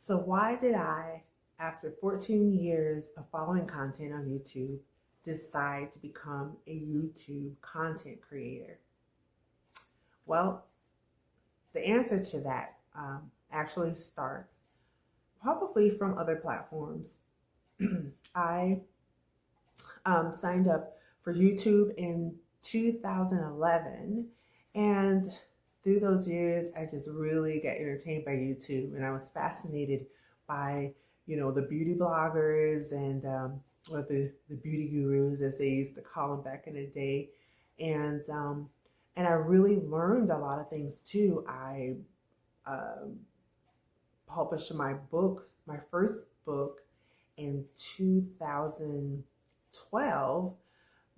So why did I, after 14 years of following content on YouTube, decide to become a YouTube content creator? Well, the answer to that actually starts probably from other platforms. I signed up for YouTube in 2011, and through those years, I just really got entertained by YouTube, and I was fascinated by, the beauty bloggers and or the beauty gurus, as they used to call them back in the day, and I really learned a lot of things too. I um, published my first book in 2012,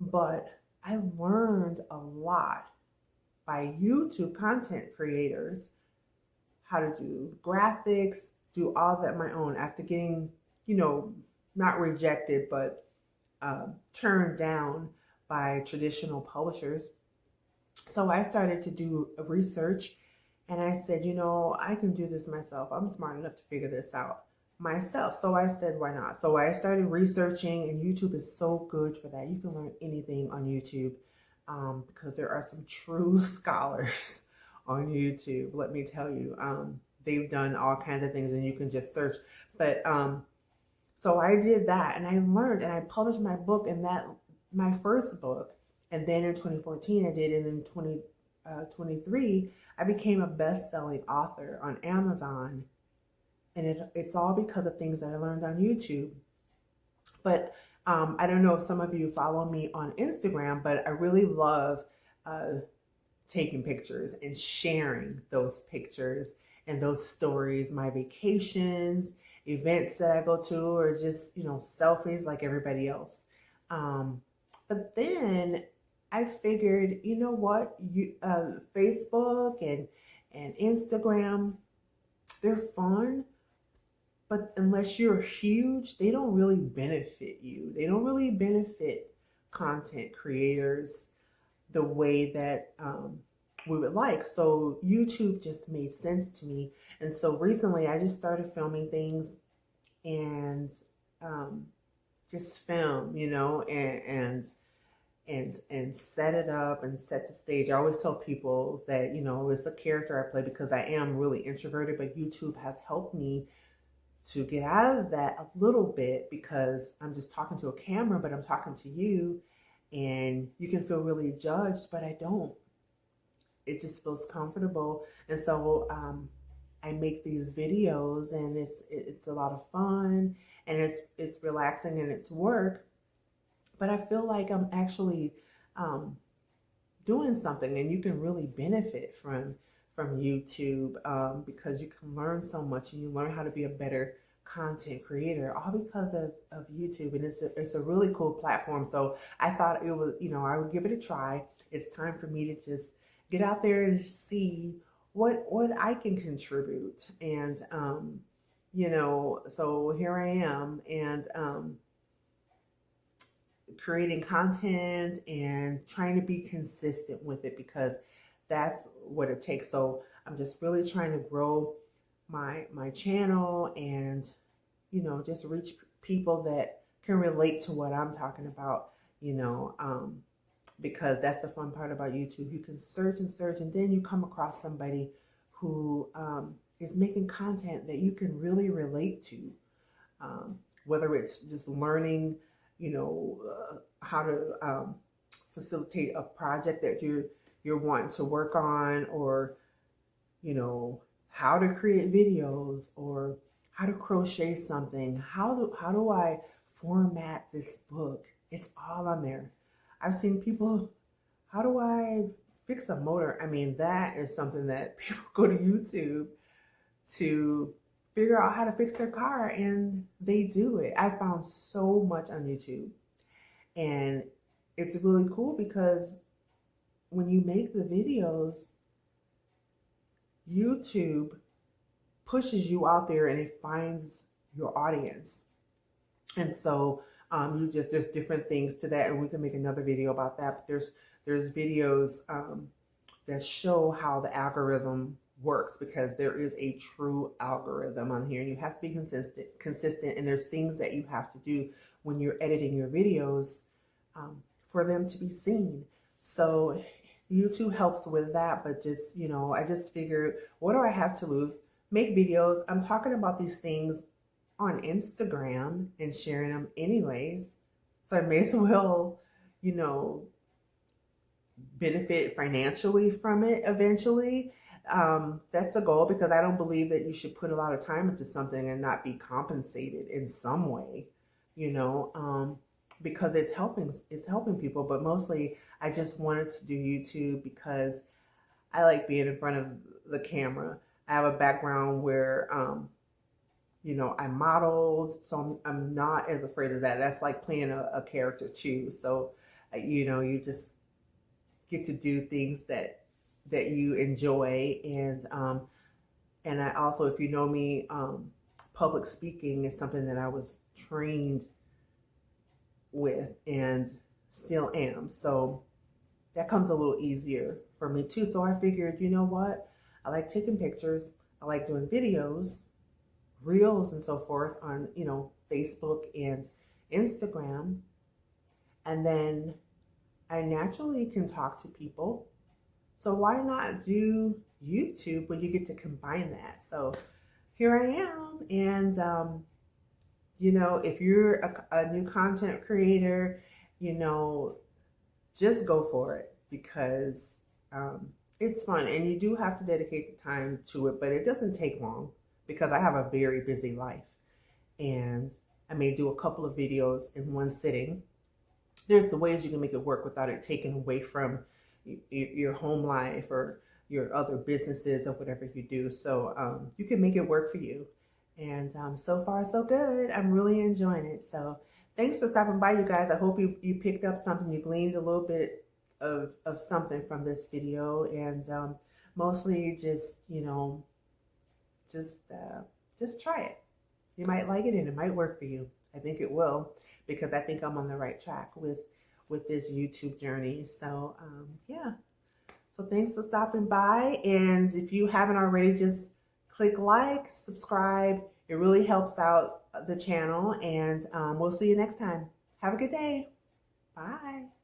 but I learned a lot by YouTube content creators how to do graphics, do all that my own after getting, not rejected, but turned down by traditional publishers. So I started to do research, and I said, I can do this myself. I'm smart enough to figure this out myself. So I said, why not? So I started researching, and YouTube is so good for that. You can learn anything on YouTube because there are some true scholars on YouTube. Let me tell you, they've done all kinds of things, and you can just search. But so I did that, and I learned, and I published my book, and my first book. And then in 2014, I did it. In 2023, I became a best-selling author on Amazon. And it's all because of things that I learned on YouTube. But I don't know if some of you follow me on Instagram, but I really love taking pictures and sharing those pictures and those stories, my vacations, events that I go to, or just, selfies like everybody else. But then I figured, you know what, Facebook and Instagram, they're fun, but unless you're huge, they don't really benefit you. They don't really benefit content creators the way that we would like. So YouTube just made sense to me. And so recently I just started filming things and just film, and set it up and set the stage. I always tell people that, it's a character I play because I am really introverted, but YouTube has helped me to get out of that a little bit because I'm just talking to a camera, but I'm talking to you, and you can feel really judged, but I don't. It just feels comfortable. And so I make these videos, and it's a lot of fun, and it's relaxing, and it's work. But I feel like I'm actually doing something, and you can really benefit from YouTube because you can learn so much, and you learn how to be a better content creator, all because of YouTube. And it's a really cool platform. So I thought it was, I would give it a try. It's time for me to just get out there and see what I can contribute. And, so here I am, and creating content and trying to be consistent with it because that's what it takes. So I'm just really trying to grow my channel and, just reach people that can relate to what I'm talking about, because that's the fun part about YouTube. You can search and search, and then you come across somebody who is making content that you can really relate to, whether it's just learning, how to facilitate a project that you're wanting to work on, or how to create videos, or how to crochet something. How do I format this book? It's all on there. I've seen people, how do I fix a motor? I mean, that is something that people go to YouTube to figure out how to fix their car, and they do it. I found so much on YouTube, and it's really cool because when you make the videos, YouTube pushes you out there, and it finds your audience. And so there's different things to that, and we can make another video about that. But there's videos that show how the algorithm works, because there is a true algorithm on here and you have to be consistent, and there's things that you have to do when you're editing your videos for them to be seen. So YouTube helps with that, but just, I just figured, what do I have to lose? Make videos. I'm talking about these things on Instagram and sharing them anyways. So I may as well, benefit financially from it eventually. That's the goal, because I don't believe that you should put a lot of time into something and not be compensated in some way, because it's helping people. But mostly I just wanted to do YouTube because I like being in front of the camera. I have a background where, I modeled, so I'm not as afraid of that. That's like playing a character too. So, you just get to do things that you enjoy. And I also, if you know me, public speaking is something that I was trained with and still am. So that comes a little easier for me too. So I figured, you know what? I like taking pictures. I like doing videos, reels and so forth on, Facebook and Instagram. And then I naturally can talk to people. So why not do YouTube when you get to combine that? So here I am. And, if you're a new content creator, just go for it, because it's fun. And you do have to dedicate the time to it, but it doesn't take long, because I have a very busy life. And I may do a couple of videos in one sitting. There's the ways you can make it work without it taking away from your home life or your other businesses or whatever you do. So you can make it work for you. And so far, so good. I'm really enjoying it. So thanks for stopping by, you guys. I hope you picked up something. You gleaned a little bit of something from this video. And mostly just, just try it. You might like it and it might work for you. I think it will, because I think I'm on the right track with this YouTube journey. So yeah. So thanks for stopping by. And if you haven't already, just click like, subscribe. It really helps out the channel. And we'll see you next time. Have a good day. Bye.